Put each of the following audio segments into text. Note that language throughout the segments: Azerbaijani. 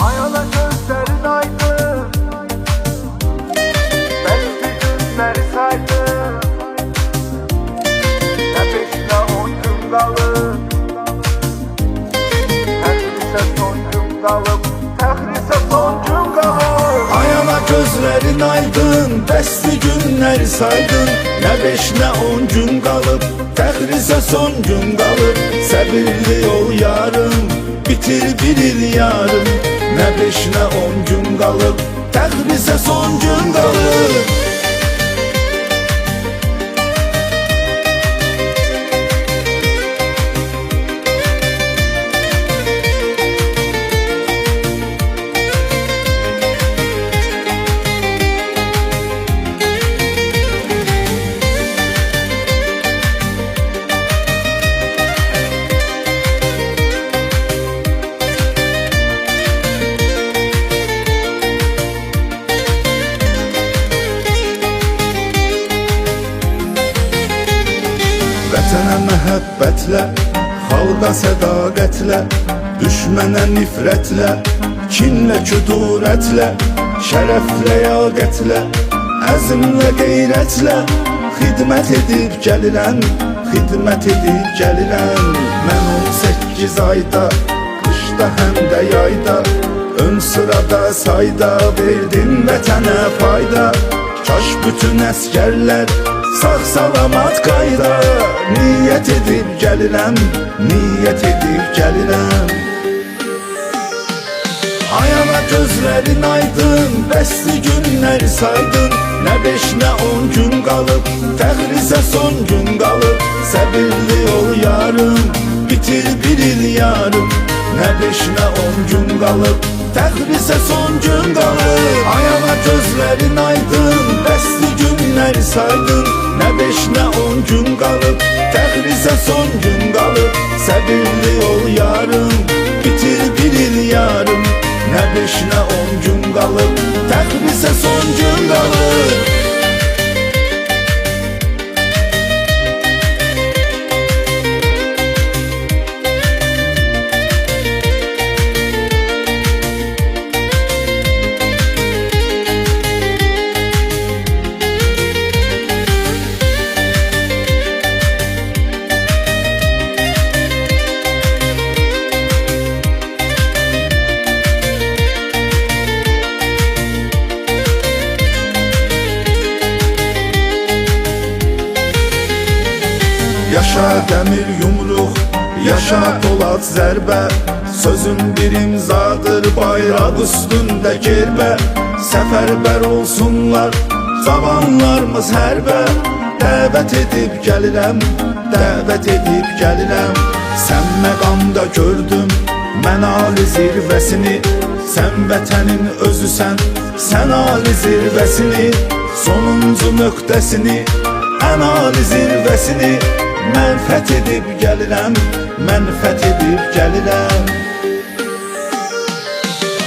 Hayala gözlerin aydın, belki günleri saydın. Ne beşle 10 gün kalır, tehrise son gün kalıp, tehrise son gün kalır. Hayala gözlerin aydın, bəsli günləri saydın. Nə 5 nə 10 gün qalıb, təhrizə son gün qalıb. Səbirli ol yarım, bitir bir il yarım. Nə 5 nə 10 gün qalıb, təhrizə son gün qalıb. Vətənə məhəbbətlə, xalqa sədaqətlə, düşmənə nifrətlə, kinlə, küdurətlə, şərəflə, yaqətlə, əzmlə, qeyrətlə xidmət edib gəlirəm, xidmət edib gəlirəm. Mən 18 ayda, qışda həm də yayda, ön sırada sayda verdim vətənə fayda. Kaş bütün əskərlər sağ-salamat qayda, niyyət edib gəlirəm, niyyət edib gəlirəm. Hayala gözlərin aydın, bəsli günləri saydın. Nə 5 nə 10 gün qalıb, təhrizə son gün qalıb. Səbirli ol yarım, bitir bir il yarım. Nə 5 nə 10 gün qalıb, təhrizə son gün qalıb. Hayala gözlərin aydın, bəsli günləri saydın. Nə 5 nə 10 gün qalıb, təhrizə son gün qalıb. Səbirli ol yarım, bitir bir il yarım. Nə 5 nə 10 gün qalıb, təhrizə son gün qalıb. Yaşa dəmir yumruq, yaşa polad zərbə. Sözün bir imzadır, bayraq üstündə gerbə. Səfərbər olsunlar cavanlarımız hərbə. Dəvət edib gəlirəm, dəvət edib gəlirəm. Sən məqamda gördüm mən ali zirvəsini. Sən vətənin özüsən, sən ali zirvəsini. Sonuncu nöqtəsini, ən ali zirvəsini. Mən fəth edib gəlirəm, mən fəth edib gəlirəm.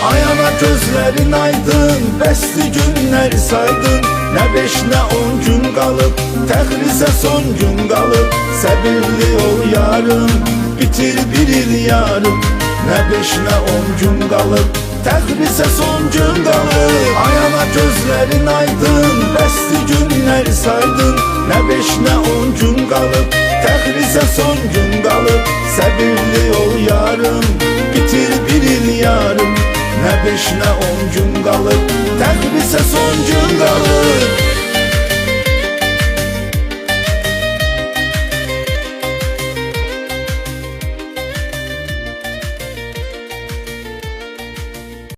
Ayana gözlərin aydın, bəsli günləri saydın. Nə 5 nə 10 gün qalıb, təhrizə son gün qalıb. Səbirli ol yarım, bitir bir il yarım. Nə 5 nə 10 gün qalıb, təhrizə son gün qalıb. Ayana gözlərin aydın, bəsli günləri saydın. Nə 5 nə 10 gün qalıb, təhrizə son gün qalıb. Səbirli ol yarım, bitir bir il yarım. Nə 5 nə 10 gün qalıb, təhrizə son gün qalıb.